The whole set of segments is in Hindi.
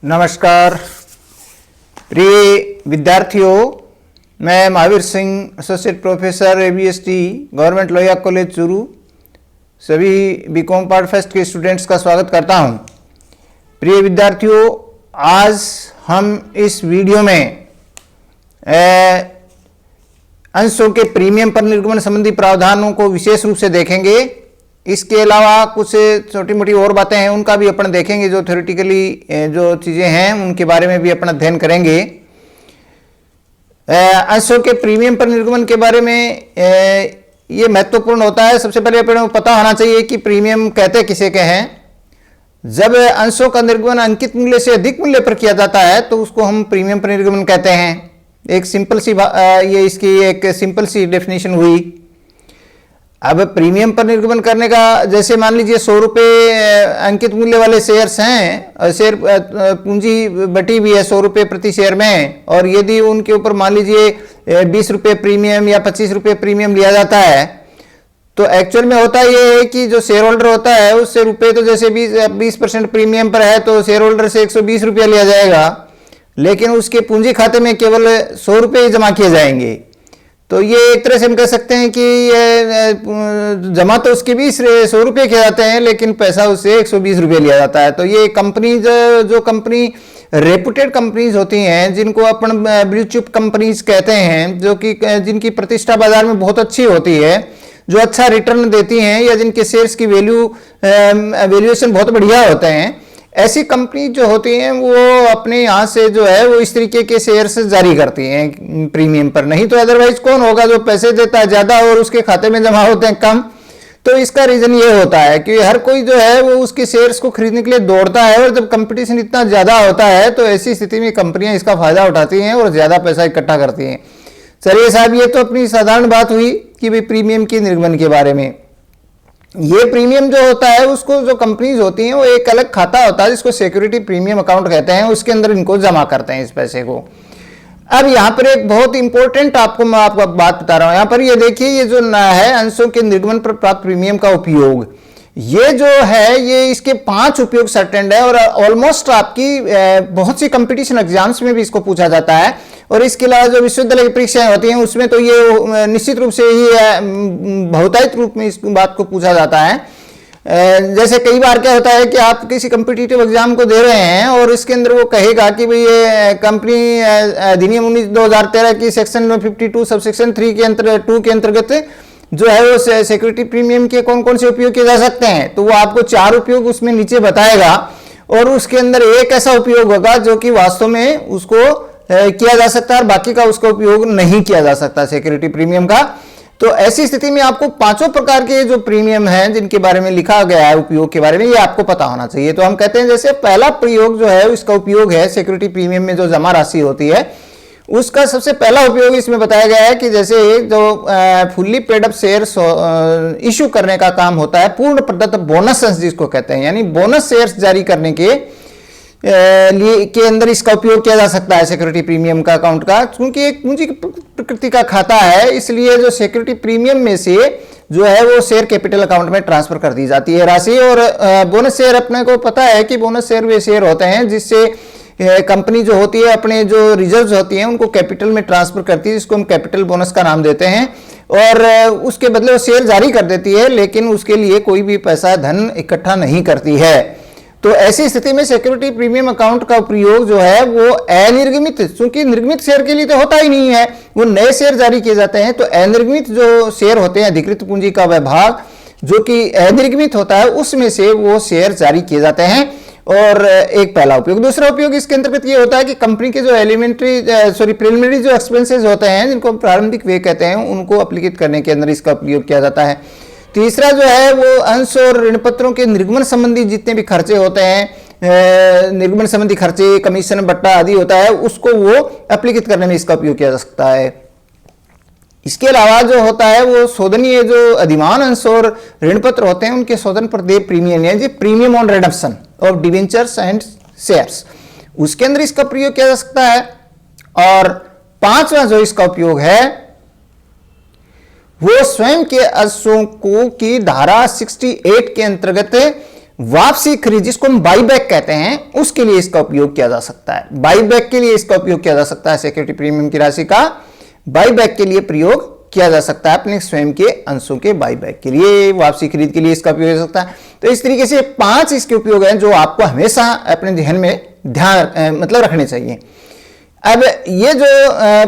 नमस्कार प्रिय विद्यार्थियों, मैं Mahavir Singh, associate professor ABST government Lohia college Churu, सभी बीकॉम पार्ट फर्स्ट के स्टूडेंट्स का स्वागत करता हूं। प्रिय विद्यार्थियों, आज हम इस वीडियो में अंशों के प्रीमियम पर निर्गमन संबंधी प्रावधानों को विशेष रूप से देखेंगे। इसके अलावा कुछ छोटी मोटी और बातें हैं, उनका भी अपन देखेंगे। जो थ्योरेटिकली जो चीज़ें हैं उनके बारे में भी अपन अध्ययन करेंगे। अंशों के प्रीमियम पर निर्गमन के बारे में ये महत्वपूर्ण होता है। सबसे पहले अपन को पता होना चाहिए कि प्रीमियम कहते किसे के हैं। जब अंशों का निर्गमन अंकित मूल्य से अधिक मूल्य पर किया जाता है तो उसको हम प्रीमियम पर निर्गमन कहते हैं। एक सिंपल सी ये इसकी एक सिंपल सी डेफिनेशन हुई। अब प्रीमियम पर निर्गमन करने का, जैसे मान लीजिए 100 रुपये अंकित मूल्य वाले शेयर्स हैं, शेयर पूंजी बटी भी है 100 रुपये प्रति शेयर में, और यदि उनके ऊपर मान लीजिए 20 रुपये प्रीमियम या 25 रुपये प्रीमियम लिया जाता है, तो एक्चुअल में होता ये है कि जो शेयर होल्डर होता है उससे रुपये तो जैसे 20% प्रीमियम पर है तो शेयर होल्डर से 120 रुपया लिया जाएगा, लेकिन उसके पूंजी खाते में केवल 100 रुपये जमा किए जाएंगे। तो ये एक तरह से हम कह सकते हैं कि जमा तो उसके भी 100 रुपये किए जाते हैं, लेकिन पैसा उससे 120 रुपये लिया जाता है। तो ये कंपनी जो कंपनी रेपुटेड कंपनीज होती हैं, जिनको अपन ब्लू चिप कंपनीज कहते हैं, जो कि जिनकी प्रतिष्ठा बाजार में बहुत अच्छी होती है, जो अच्छा रिटर्न देती हैं, या जिनके शेयर्स की वैल्यूएशन बहुत बढ़िया होते हैं, ऐसी कंपनी जो होती हैं वो अपने यहाँ से जो है वो इस तरीके के शेयर्स जारी करती हैं प्रीमियम पर। नहीं तो अदरवाइज कौन होगा जो पैसे देता है ज़्यादा और उसके खाते में जमा होते हैं कम। तो इसका रीज़न ये होता है कि हर कोई जो है वो उसके शेयर्स को खरीदने के लिए दौड़ता है, और जब कंपटीशन इतना ज़्यादा होता है तो ऐसी स्थिति में कंपनियाँ इसका फ़ायदा उठाती हैं और ज़्यादा पैसा इकट्ठा करती हैं। चलिए साहब, ये तो अपनी साधारण बात हुई कि भाई प्रीमियम के निर्गमन के बारे में। ये प्रीमियम जो होता है उसको जो कंपनीज होती हैं वो एक अलग खाता होता है जिसको सिक्योरिटी प्रीमियम अकाउंट कहते हैं, उसके अंदर इनको जमा करते हैं इस पैसे को। अब यहाँ पर एक बहुत इंपॉर्टेंट मैं आपको बात बता रहा हूँ। यहाँ पर ये देखिए, ये जो है अंशों के निर्गमन पर प्राप्त प्रीमियम का उपयोग, ये जो है ये इसके 5 उपयोग सर्टेंड है, और ऑलमोस्ट आपकी बहुत सी कंपटीशन एग्जाम्स में भी इसको पूछा जाता है। और इसके अलावा जो विश्वविद्यालय की परीक्षाएं होती हैं उसमें तो ये निश्चित रूप से ही बहुतायत रूप में इस बात को पूछा जाता है। जैसे कई बार क्या होता है कि आप किसी कम्पिटिटिव एग्जाम को दे रहे हैं और इसके अंदर वो कहेगा कि भाई ये कंपनी अधिनियम 2013 की सेक्शन 52 सब सेक्शन 3 के अंतर्गत जो है वो सिक्योरिटी प्रीमियम के कौन कौन से उपयोग किए जा सकते हैं। तो वो आपको 4 उपयोग उसमें नीचे बताएगा, और उसके अंदर एक ऐसा उपयोग होगा जो कि वास्तव में उसको किया जा सकता है और बाकी का उसका उपयोग नहीं किया जा सकता सिक्योरिटी प्रीमियम का। तो ऐसी स्थिति में आपको 5 प्रकार के जो प्रीमियम हैं जिनके बारे में लिखा गया है उपयोग के बारे में, ये आपको पता होना चाहिए। तो हम कहते हैं जैसे पहला प्रयोग जो है इसका उपयोग है सिक्योरिटी प्रीमियम में जो जमा राशि होती है उसका सबसे पहला उपयोग इसमें बताया गया है कि जैसे जो fully paid up shares issue करने का काम होता है, पूर्ण प्रदत्त बोनस जिसको कहते हैं, यानी बोनस शेयर्स जारी करने के लिए के अंदर इसका उपयोग किया जा सकता है सिक्योरिटी प्रीमियम का अकाउंट का। क्योंकि एक पूंजी प्रकृति का खाता है, इसलिए जो सिक्योरिटी प्रीमियम में से जो है वो शेयर कैपिटल अकाउंट में ट्रांसफर कर दी जाती है राशि। और बोनस शेयर अपने को पता है कि बोनस शेयर वे शेयर होते हैं जिससे कंपनी जो होती है अपने जो रिजर्व्स होती हैं उनको कैपिटल में ट्रांसफर करती है, जिसको हम कैपिटल बोनस का नाम देते हैं, और उसके बदले वो शेयर जारी कर देती है, लेकिन उसके लिए कोई भी पैसा धन इकट्ठा नहीं करती है। तो ऐसी स्थिति में सिक्योरिटी प्रीमियम अकाउंट का प्रयोग जो है वो अनिर्गमित, क्योंकि निर्गमित शेयर के लिए तो होता ही नहीं है, वो नए शेयर जारी किए जाते हैं। तो अनिर्गमित जो शेयर होते हैं, अधिकृत पूंजी का वह भाग जो कि अनिर्गमित होता है, उसमें से वो शेयर जारी किए जाते हैं। और एक पहला उपयोग। दूसरा उपयोग इसके अंतर्गत ये होता है कि कंपनी के जो प्रिलिमिनरी जो एक्सपेंसेस होते हैं, जिनको हम प्रारंभिक व्यय कहते हैं, उनको एप्लीकेट करने के अंदर इसका उपयोग किया जाता है। तीसरा जो है वो अंश और ऋण पत्रों के निर्गमन संबंधी जितने भी खर्चे होते हैं, निर्गमन संबंधी खर्चे, कमीशन, बट्टा आदि होता है, उसको वो एप्लीकेट करने में इसका उपयोग किया जा सकता है। इसके अलावा जो होता है वो शोधनीय जो अधिमान अंश और ऋण पत्र होते हैं उनके शोधन पर देय प्रीमियम है, premium on redemption of debentures and shares, उसके अंदर इसका प्रयोग किया जा सकता है। और 5वां जो इसका उपयोग है वो स्वयं के अंशों को की धारा 68 के अंतर्गत वापसी खरीद, जिसको हम बाईबैक कहते हैं, उसके लिए इसका उपयोग किया जा सकता है। बाईबैक के लिए इसका उपयोग किया जा सकता है। सिक्योरिटी प्रीमियम की राशि का बाईबैक के लिए प्रयोग किया जा सकता है, अपने स्वयं के अंशों के बाईबैक के लिए, वापसी खरीद के लिए इसका उपयोग हो सकता है। तो इस तरीके से 5 इसके उपयोग हैं जो आपको हमेशा अपने ध्यान में मतलब रखने चाहिए। अब ये जो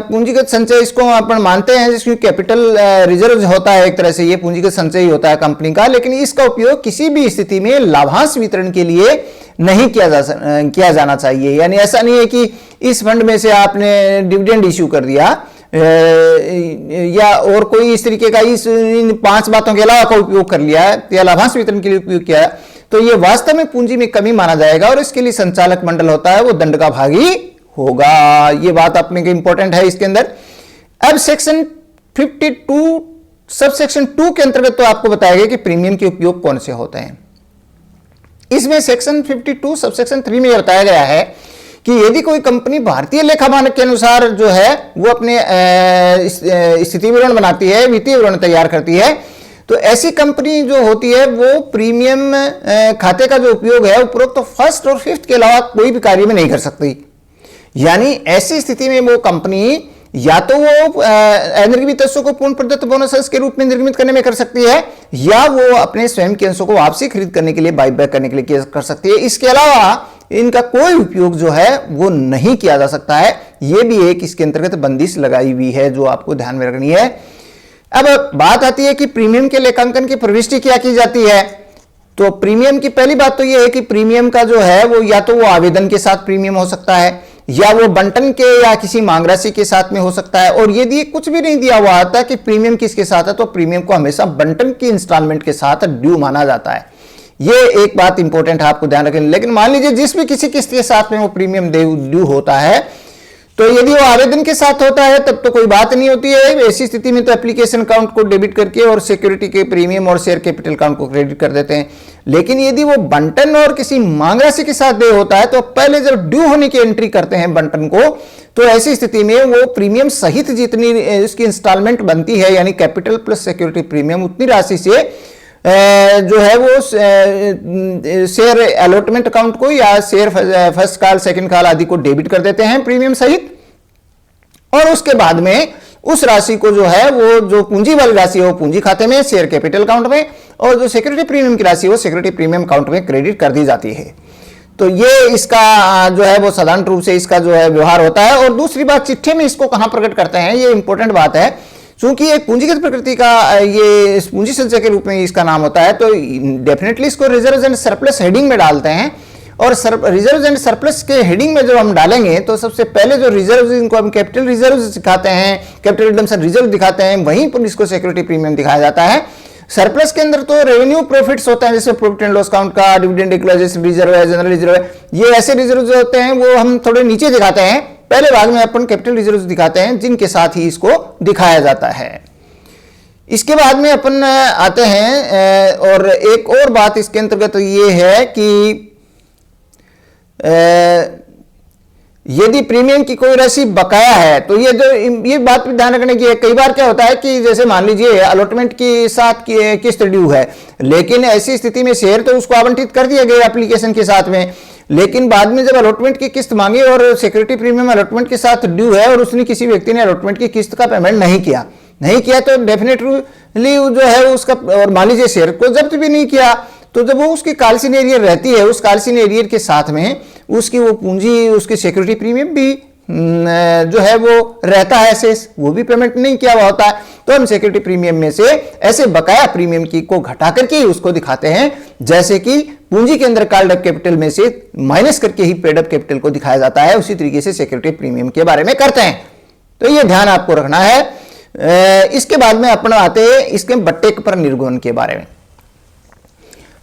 पूंजीगत संचय, इसको अपन मानते हैं जिसकी कैपिटल रिजर्व होता है, एक तरह से ये पूंजीगत संचय ही होता है कंपनी का, लेकिन इसका उपयोग किसी भी स्थिति में लाभांश वितरण के लिए नहीं किया जाना चाहिए। यानी ऐसा नहीं है कि इस फंड में से आपने डिविडेंड इश्यू कर दिया या और कोई इस तरीके का इन 5 बातों के अलावा का उपयोग कर लिया है या लाभांश वितरण के लिए उपयोग किया है, तो ये वास्तव में पूंजी में कमी माना जाएगा और इसके लिए संचालक मंडल होता है वो दंड का भागी होगा। ये बात अपने के इंपॉर्टेंट है इसके अंदर। अब सेक्शन 52 सब सेक्शन 2 के अंतर्गत तो आपको बताया गया कि प्रीमियम के उपयोग कौन से होते हैं। इसमें सेक्शन 52 सब सेक्शन 3 में यह बताया गया है कि यदि कोई कंपनी भारतीय लेखा मानक के अनुसार जो है वो अपने स्थिति विवरण बनाती है, वित्तीय विवरण तैयार करती है, तो ऐसी कंपनी जो होती है वो प्रीमियम खाते का जो उपयोग है उपरोक्त तो फर्स्ट और फिफ्थ के अलावा कोई भी कार्य में नहीं कर सकती। यानी ऐसी स्थिति में वो कंपनी या तो वो अनिर्मित अंशों को पूर्ण प्रदत्त बोनस के रूप में निर्मित करने में कर सकती है, या वो अपने स्वयं के अंशों को वापसी खरीद करने के लिए बाईबैक करने के लिए कर सकती है। इसके अलावा इनका कोई उपयोग जो है वो नहीं किया जा सकता है। ये भी एक इसके अंतर्गत बंदिश लगाई हुई है जो आपको ध्यान में रखनी है। अब बात आती है कि प्रीमियम के लेखांकन की प्रविष्टि क्या की जाती है। तो प्रीमियम की पहली बात तो यह है कि प्रीमियम का जो है वो या तो वो आवेदन के साथ प्रीमियम हो सकता है, या वो बंटन के या किसी मांग राशि के साथ में हो सकता है। और यदि कुछ भी नहीं दिया हुआ आता कि प्रीमियम किसके साथ है, तो प्रीमियम को हमेशा बंटन की इंस्टॉलमेंट के साथ ड्यू माना जाता है। ये एक बात इंपॉर्टेंट है, आपको ध्यान रखनी। लेकिन मान लीजिए जिस भी किसी किस्त के साथ में वो प्रीमियम ड्यू होता है, तो यदि वो आवेदन के साथ होता है तब तो कोई बात नहीं होती है। ऐसी स्थिति में तो एप्लीकेशन अकाउंट को डेबिट करके और सिक्योरिटी के प्रीमियम और शेयर कैपिटल अकाउंट को क्रेडिट कर देते हैं। लेकिन यदि वो बंटन और किसी मांग राशि के साथ दे होता है, तो पहले जब ड्यू होने की एंट्री करते हैं बंटन को, तो ऐसी स्थिति में वो प्रीमियम सहित जितनी उसकी इंस्टॉलमेंट बनती है, यानी कैपिटल प्लस सिक्योरिटी प्रीमियम, उतनी राशि से जो है वो शेयर अलॉटमेंट अकाउंट को या share first call second call आदि को डेबिट कर देते हैं प्रीमियम सहित। और उसके बाद में उस राशि को जो है वो जो पूंजी वाली राशि है वो पूंजी खाते में, शेयर कैपिटल अकाउंट में, और जो सिक्योरिटी प्रीमियम की राशि है वो सिक्योरिटी प्रीमियम अकाउंट में क्रेडिट कर दी जाती है। तो ये इसका जो है वो साधारण रूप से इसका जो है व्यवहार होता है। और दूसरी बात, चिट्ठे में इसको कहां प्रकट करते हैं, ये इंपॉर्टेंट बात है। चूंकि एक पूंजीगत प्रकृति का ये पूंजी संचय के रूप में इसका नाम होता है, तो डेफिनेटली इसको रिजर्व एंड सरप्लस हेडिंग में डालते हैं। और रिजर्व एंड सरप्लस के हेडिंग में जब हम डालेंगे तो सबसे पहले जो रिजर्व, इनको हम कैपिटल रिजर्व दिखाते हैं, कैपिटल रिडम्पशन रिजर्व दिखाते हैं, वहीं पर इसको सिक्योरिटी प्रीमियम दिखाया जाता है। सरप्लस के अंदर तो रेवेन्यू प्रॉफिट्स होते हैं, जैसे प्रॉफिट एंड लॉस अकाउंट का, डिविडेंड डिक्लेरेशन रिजर्व है, जनरल रिजर्व है। ये ऐसे रिजर्व जो होते हैं वो हम थोड़े नीचे दिखाते हैं। पहले भाग में अपन कैपिटल रिजर्व दिखाते हैं जिनके साथ ही इसको दिखाया जाता है। इसके बाद में अपन आते हैं, और एक और बात इसके अंतर्गत ये है कि यदि प्रीमियम की कोई राशि बकाया है, तो ये बात भी ध्यान रखने की है। कई बार क्या होता है कि जैसे मान लीजिए अलॉटमेंट के साथ किस्त ड्यू है, लेकिन ऐसी स्थिति में शेयर तो उसको आवंटित कर दिया गया एप्लीकेशन के साथ में, लेकिन बाद में जब अलॉटमेंट की किस्त मांगी और सिक्योरिटी प्रीमियम अलॉटमेंट के साथ ड्यू है और उसने किसी व्यक्ति ने अलॉटमेंट की किस्त का पेमेंट नहीं किया, तो डेफिनेटली जो है उसका, और मान लीजिए शेयर को जब्त भी नहीं किया, तो जब वो उसकी कालसीन एरियर रहती है, उस कालसीन एरियर के साथ में उसकी वो पूंजी, उसकी सिक्योरिटी प्रीमियम भी जो है वो रहता है शेष, वो भी पेमेंट नहीं किया हुआ होता है। तो हम सिक्योरिटी प्रीमियम में से ऐसे बकाया प्रीमियम की को घटा करके ही उसको दिखाते हैं, जैसे कि पूंजी के अंदर कॉल्ड अप कैपिटल में से माइनस करके ही पेड अप कैपिटल को दिखाया जाता है, उसी तरीके से सिक्योरिटी प्रीमियम के बारे में करते हैं। तो ये ध्यान आपको रखना है। इसके बाद में अपन आते हैं इसके बट्टे पर निर्गमन के बारे में।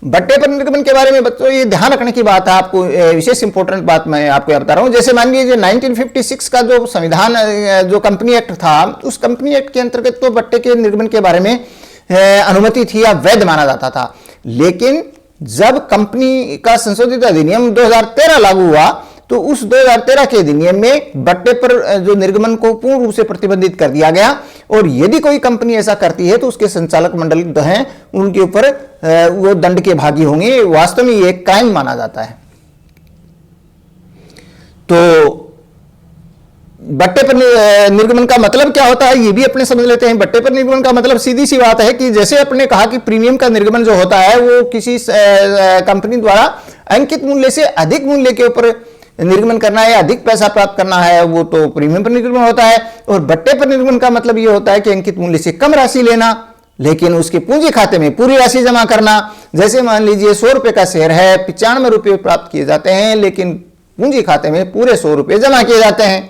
बट्टे पर निर्गमन के बारे में बच्चों ये ध्यान रखने की बात है, आपको विशेष इंपॉर्टेंट बात मैं आपको बता रहा हूं। जैसे मान लीजिए 1956 का जो संविधान, जो कंपनी एक्ट था, उस कंपनी एक्ट के अंतर्गत तो बट्टे के निर्गमन के बारे में अनुमति थी या वैध माना जाता था। लेकिन जब कंपनी का संशोधित अधिनियम 2013 लागू हुआ, तो तो उस 2013 के अधिनियम में बट्टे पर जो निर्गमन को पूर्ण रूप से प्रतिबंधित कर दिया गया, और यदि कोई कंपनी ऐसा करती है तो उसके संचालक मंडल जो हैं उनके ऊपर वो दंड के भागी होंगे। वास्तव में ये एक क्राइम माना जाता है। तो बट्टे पर निर्गमन का मतलब क्या होता है ये भी अपने समझ लेते हैं। बट्टे पर निर्गमन का मतलब सीधी सी बात है कि जैसे अपने कहा कि प्रीमियम का निर्गमन जो होता है वो किसी कंपनी द्वारा अंकित मूल्य से अधिक मूल्य के ऊपर निर्गमन करना है, अधिक पैसा प्राप्त करना है, वो तो प्रीमियम पर निर्गमन होता है। और बट्टे पर निर्गमन का मतलब ये होता है कि अंकित मूल्य से कम राशि लेना लेकिन उसके पूंजी खाते में पूरी राशि जमा करना। जैसे मान लीजिए 100 रुपए का शेयर है, 95 रुपये प्राप्त किए जाते हैं लेकिन पूंजी खाते में पूरे 100 रुपये जमा किए जाते हैं।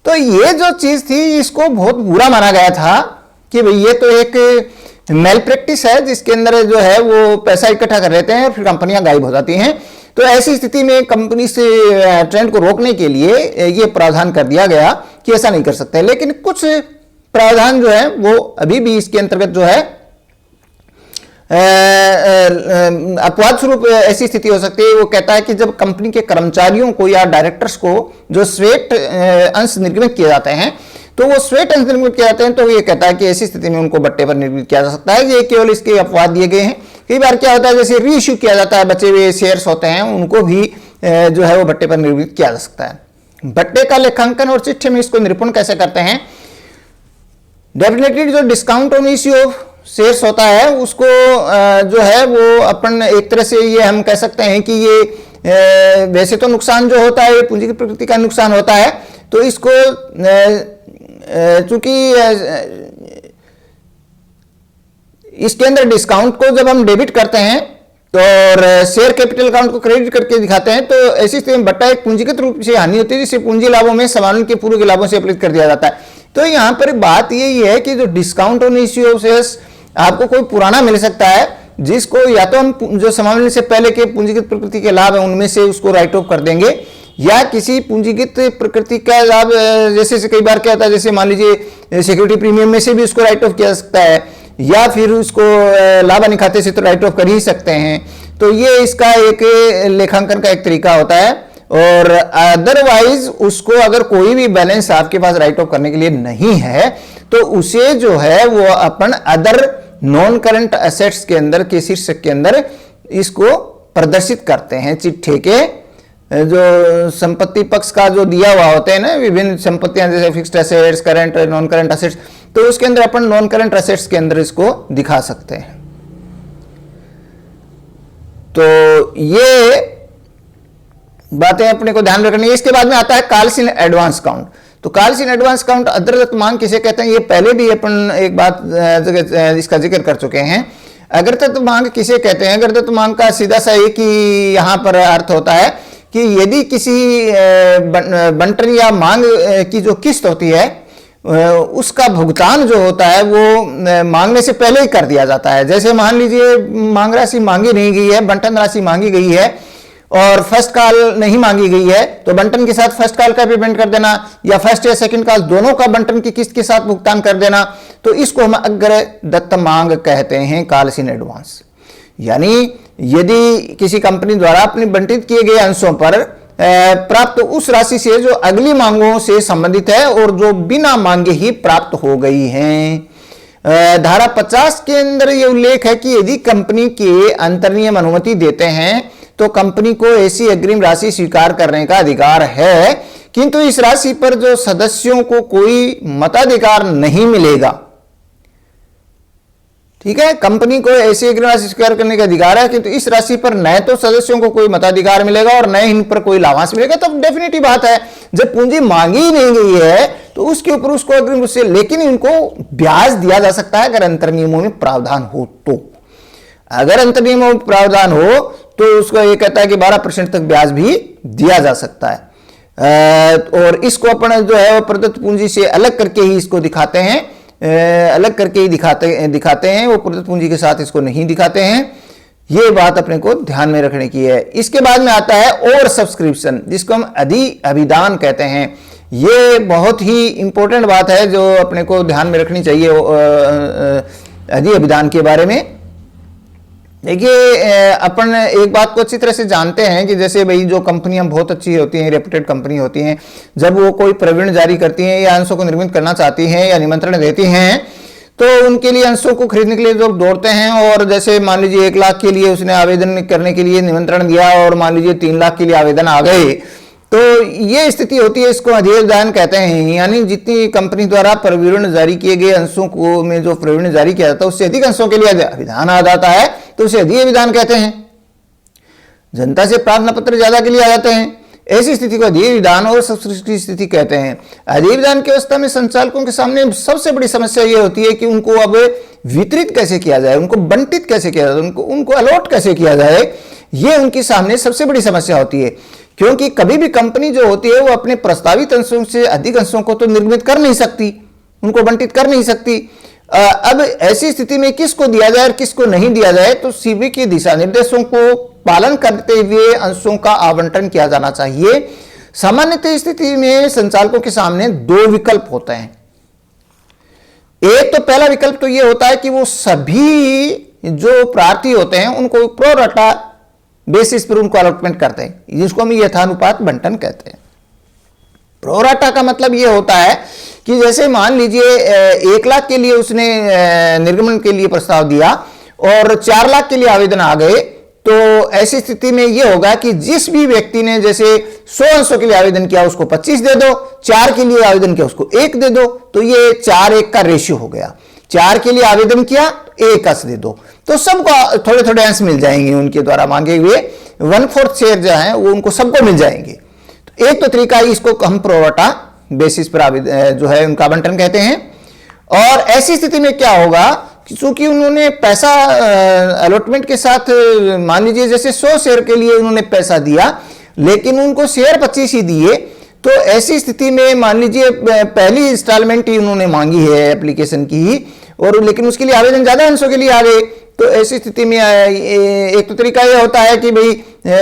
तो ये जो चीज थी इसको बहुत बुरा माना गया था कि भाई ये तो एक मेल प्रैक्टिस है जिसके अंदर जो है वो पैसा इकट्ठा कर लेते हैं फिर कंपनियां गायब हो जाती हैं। तो ऐसी स्थिति में कंपनी से ट्रेंड को रोकने के लिए ये प्रावधान कर दिया गया कि ऐसा नहीं कर सकते। लेकिन कुछ प्रावधान जो है वो अभी भी इसके अंतर्गत जो है अपवाद स्वरूप ऐसी स्थिति हो सकती है। वो कहता है कि जब कंपनी के कर्मचारियों को या डायरेक्टर्स को जो स्वेट अंश निर्गमित किए जाते हैं तो वो स्वेट अंश निर्गमित किए जाते हैं, तो ये कहता है कि ऐसी स्थिति में उनको बट्टे पर निर्गमित किया जा सकता है। ये केवल इसके अपवाद दिए गए हैं। कई बार क्या होता है जैसे रीइश्यू किया जाता है, बचे हुए शेयर्स होते हैं उनको भी जो है वो बट्टे पर निर्गमित किया जा सकता है। बट्टे का लेखांकन और चिट्ठे में इसको निरूपण कैसे करते हैं? डेफिनेटली जो discount on issue of shares होता है उसको जो है वो अपन एक तरह से ये हम कह सकते हैं कि ये वैसे तो नुकसान जो होता है ये पूंजी की प्रकृति का नुकसान होता है। तो इसको चूंकि इसके अंदर डिस्काउंट को जब हम डेबिट करते हैं तो और शेयर कैपिटल अकाउंट को क्रेडिट करके दिखाते हैं तो ऐसी स्थिति में बट्टा एक पूंजीगत रूप से हानि होती है जिसे पूंजी लाभों में समानुल के पूर्व के लाभों से अपलित कर दिया जाता है। तो यहां पर बात यही है कि जो discount on issue of shares आपको कोई पुराना मिल सकता है जिसको या तो हम जो समानुल से पहले के पूंजीगत प्रकृति के लाभ है उनमें से उसको राइट ऑफ कर देंगे, या किसी पूंजीगत प्रकृति का लाभ जैसे कई बार क्या होता है जैसे मान लीजिए सिक्योरिटी प्रीमियम में से भी उसको राइट ऑफ किया जा सकता है, या फिर उसको लाभ हानि खाते से तो राइट ऑफ कर ही सकते हैं। तो ये इसका एक लेखांकन का एक तरीका होता है। और अदरवाइज उसको अगर कोई भी बैलेंस आपके पास राइट ऑफ करने के लिए नहीं है तो उसे जो है वो अपन अदर नॉन करंट एसेट्स के अंदर के शीर्षक के अंदर इसको प्रदर्शित करते हैं। चिट्ठे के जो संपत्ति पक्ष का जो दिया हुआ होते हैं ना विभिन्न संपत्तियां जैसे fixed assets, current, non current assets, तो उसके अंदर अपन नॉन करंट एसेट्स के अंदर इसको दिखा सकते हैं। तो ये बातें अपने को ध्यान रखनी है। इसके बाद में आता है कॉल्स इन एडवांस काउंट। तो कॉल्स इन एडवांस काउंट अग्रदत्त मांग किसे कहते हैं ये पहले भी अपन एक बात इसका जिक्र कर चुके हैं। अग्रदत्त मांग किसे कहते हैं? अग्रदत्त मांग का सीधा सा एक ही यहां पर अर्थ होता है कि यदि किसी बंटन या मांग की जो किस्त होती है उसका भुगतान जो होता है वो मांगने से पहले ही कर दिया जाता है। जैसे मान लीजिए मांग राशि मांगी नहीं गई है, बंटन राशि मांगी गई है और फर्स्ट कॉल नहीं मांगी गई है तो बंटन के साथ फर्स्ट कॉल का पेमेंट कर देना, या फर्स्ट या सेकंड कॉल दोनों का बंटन की किस्त के साथ भुगतान कर देना, तो इसको हम अग्रदत्त मांग कहते हैं, कॉल्स इन एडवांस। यानी यदि किसी कंपनी द्वारा अपने बंटित किए गए अंशों पर प्राप्त उस राशि से जो अगली मांगों से संबंधित है और जो बिना मांगे ही प्राप्त हो गई हैं। धारा 50 के अंदर यह उल्लेख है कि यदि कंपनी के अंतर्नियम अनुमति देते हैं तो कंपनी को ऐसी अग्रिम राशि स्वीकार करने का अधिकार है, किंतु इस राशि पर जो सदस्यों को कोई मताधिकार नहीं मिलेगा। ठीक है, कंपनी को ऐसी अग्रिम राशि स्वीकार करने का अधिकार है किंतु इस राशि पर न तो सदस्यों को कोई मताधिकार मिलेगा और न इन पर कोई लाभांश मिलेगा। तो डेफिनेटली बात है जब पूंजी मांगी ही नहीं गई है तो उसके ऊपर उसको अग्रिम रूप से, लेकिन इनको ब्याज दिया जा सकता है अगर अंतर्नियमों में प्रावधान हो तो। अगर अंतर्नियमों में प्रावधान हो तो उसको ये कहता है कि 12% तक ब्याज भी दिया जा सकता है। और इसको अपन जो है प्रदत्त पूंजी से अलग करके ही इसको दिखाते हैं, अलग करके ही दिखाते हैं, वो प्रदत्त पूंजी के साथ इसको नहीं दिखाते हैं। ये बात अपने को ध्यान में रखने की है। इसके बाद में आता है ओवर सब्सक्रिप्शन, जिसको हम अधिअभिदान कहते हैं। ये बहुत ही इंपॉर्टेंट बात है जो अपने को ध्यान में रखनी चाहिए अधिअभिदान के बारे में। देखिए, अपन एक बात को अच्छी तरह से जानते हैं कि जैसे भाई जो कंपनियां बहुत अच्छी होती हैं, रेप्यूटेड कंपनी होती हैं, जब वो कोई प्रवीण जारी करती हैं या अंशों को निर्मित करना चाहती हैं या निमंत्रण देती हैं, तो उनके लिए अंशों को खरीदने के लिए लोग दौड़ते हैं। और जैसे मान लीजिए 1 लाख के लिए उसने आवेदन करने के लिए निमंत्रण दिया और मान लीजिए 3 लाख के लिए आवेदन आ गए, तो ये स्थिति होती है, इसको अधिविदान कहते हैं। यानी जितनी कंपनी द्वारा प्रविवरण जारी किए गए अंशों को में जो प्रविवरण जारी किया जाता है उससे अधिक अंशों के लिए विधान आ जाता है तो उसे अधिविदान कहते हैं। जनता से प्रार्थना पत्र ज्यादा के लिए आ जाते हैं, ऐसी स्थिति को अधिविदान और सब्सिडी की स्थिति कहते हैं। अधिविदान की अवस्था में संचालकों के सामने सबसे बड़ी समस्या यह होती है कि उनको अब वितरित कैसे किया जाए, उनको बंटित कैसे किया जाए, उनको अलॉट कैसे किया जाए, ये उनके सामने सबसे बड़ी समस्या होती है। क्योंकि कभी भी कंपनी जो होती है वो अपने प्रस्तावित अंशों से अधिक अंशों को तो निर्मित कर नहीं सकती, उनको बंटित कर नहीं सकती। अब ऐसी स्थिति में किसको दिया जाए और किसको नहीं दिया जाए, तो सीबी के दिशा निर्देशों को पालन करते हुए अंशों का आवंटन किया जाना चाहिए। सामान्यतः स्थिति में संचालकों के सामने 2 विकल्प होते हैं। एक तो पहला विकल्प तो यह होता है कि वो सभी जो प्रार्थी होते हैं उनको प्रो रटा बेसिस पर उनको अलॉटमेंट करते हैं, जिसको हम यथानुपात बंटन कहते हैं। प्रोराटा का मतलब यह होता है कि जैसे मान लीजिए 1 लाख के लिए उसने निर्गमन के लिए प्रस्ताव दिया और 4 लाख के लिए आवेदन आ गए, तो ऐसी स्थिति में यह होगा कि जिस भी व्यक्ति ने जैसे 100 अंशों के लिए आवेदन किया उसको 25 दे दो, 4 के लिए आवेदन किया उसको 1 दे दो, तो ये 4-1 का रेशियो हो गया। 4 के लिए आवेदन किया 1 अंश दे दो, तो सबको थोड़े थोड़े अंश मिल जाएंगे, उनके द्वारा मांगे हुए 1/4 शेयर जो है वो उनको सबको मिल जाएंगे। तो एक तो तरीका है, इसको हम प्रोराटा बेसिस पर जो है उनका आवंटन कहते हैं। और ऐसी स्थिति में क्या होगा, क्योंकि उन्होंने पैसा अलॉटमेंट के साथ मान लीजिए जैसे 100 शेयर के लिए उन्होंने पैसा दिया लेकिन उनको शेयर 25 ही दिए, तो ऐसी स्थिति में मान लीजिए पहली इंस्टॉलमेंट ही उन्होंने मांगी है एप्लीकेशन की, और लेकिन उसके लिए आवेदन ज्यादा अंशों के लिए आ गए, तो ऐसी स्थिति में एक तो तरीका यह होता है कि भाई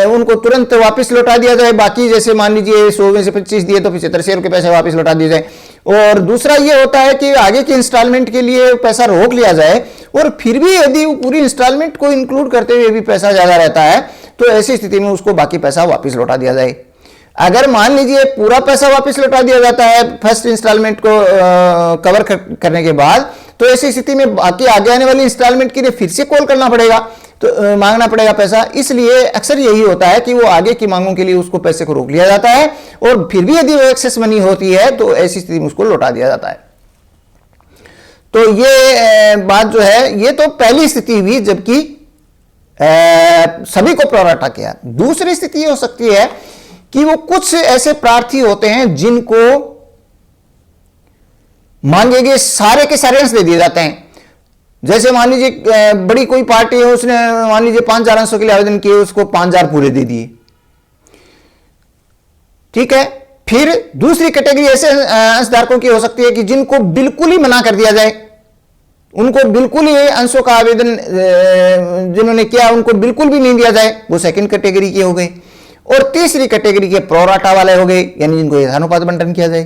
उनको तुरंत वापस लौटा दिया जाए। बाकी जैसे मान लीजिए 100 में से 25 दिए तो 75 शेयर के पैसे वापस लौटा दिए जाए। और दूसरा यह होता है कि आगे के इंस्टॉलमेंट के लिए पैसा रोक लिया जाए, और फिर भी यदि पूरी इंस्टॉलमेंट को इंक्लूड करते हुए भी पैसा ज्यादा रहता है तो ऐसी स्थिति में उसको बाकी पैसा वापस लौटा दिया जाए। अगर मान लीजिए पूरा पैसा वापस लौटा दिया जाता है फर्स्ट इंस्टॉलमेंट को कवर करने के बाद, तो ऐसी स्थिति में बाकी आगे आने वाली इंस्टॉलमेंट के लिए फिर से कॉल करना पड़ेगा, तो मांगना पड़ेगा पैसा। इसलिए अक्सर यही होता है कि वो आगे की मांगों के लिए उसको पैसे को रोक लिया जाता है, और फिर भी यदि वो एक्सेस मनी होती है तो ऐसी स्थिति में उसको लौटा दिया जाता है। तो ये बात जो है ये तो पहली स्थिति हुई जबकि सभी को प्रोराटा किया। दूसरी स्थिति ये हो सकती है कि वो कुछ ऐसे प्रार्थी होते हैं जिनको मांगे गए सारे के सारे अंश दे दिए जाते हैं। जैसे मान लीजिए बड़ी कोई पार्टी है, उसने मान लीजिए 5,000 अंशों के लिए आवेदन किए, उसको 5,000 पूरे दे दिए, ठीक है। फिर दूसरी कैटेगरी ऐसे अंशधारकों की हो सकती है कि जिनको बिल्कुल ही मना कर दिया जाए, उनको बिल्कुल ही अंशों का आवेदन जिन्होंने किया उनको बिल्कुल भी नहीं दिया जाए, वो सेकंड कैटेगरी के हो गए। और तीसरी कैटेगरी के प्रोराटा वाले हो गए, यानी जिनको यथानुपात बंटन किया जाए।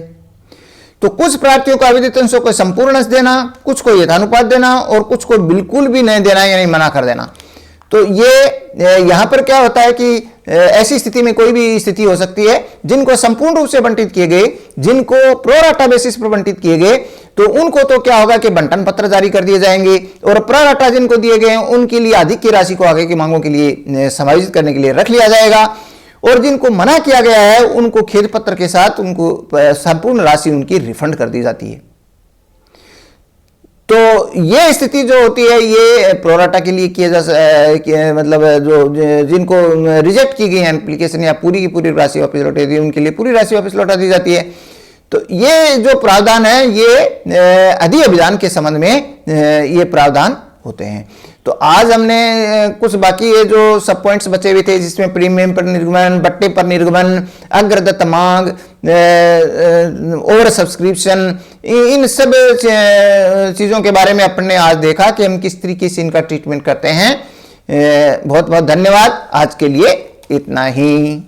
तो कुछ प्रार्थियों को आवेदित अंशों को संपूर्ण अंश देना, कुछ को यथानुपात देना, और कुछ को बिल्कुल भी नहीं देना यानी मना कर देना। तो ये यहां पर क्या होता है कि ऐसी स्थिति में कोई भी स्थिति हो सकती है जिनको संपूर्ण रूप से बंटित किए गए, जिनको प्रोराटा बेसिस पर बंटित किए गए, तो उनको तो क्या होगा कि बंटन पत्र जारी कर दिए जाएंगे, और प्रोराटा जिनको दिए गए उनके लिए अधिक की राशि को आगे की मांगों के लिए समायोजित करने के लिए रख लिया जाएगा, और जिनको मना किया गया है उनको खेद पत्र के साथ उनको संपूर्ण राशि उनकी रिफंड कर दी जाती है। तो ये स्थिति जो होती है ये प्रोराटा के लिए किया जा मतलब जो जिनको रिजेक्ट की गई एप्लीकेशन या पूरी की पूरी राशि वापस लौटा दी, उनके लिए पूरी राशि वापस लौटा दी जाती है। तो ये जो प्रावधान है ये अधिविधान के संबंध में ये प्रावधान होते हैं। तो आज हमने कुछ बाकी ये जो सब पॉइंट्स बचे हुए थे, जिसमें प्रीमियम पर निर्गमन, बट्टे पर निर्गमन, अग्रदत्त मांग, ओवर सब्सक्रिप्शन, इन सब चीज़ों के बारे में अपने आज देखा कि हम किस तरीके से इनका ट्रीटमेंट करते हैं। बहुत बहुत धन्यवाद। आज के लिए इतना ही।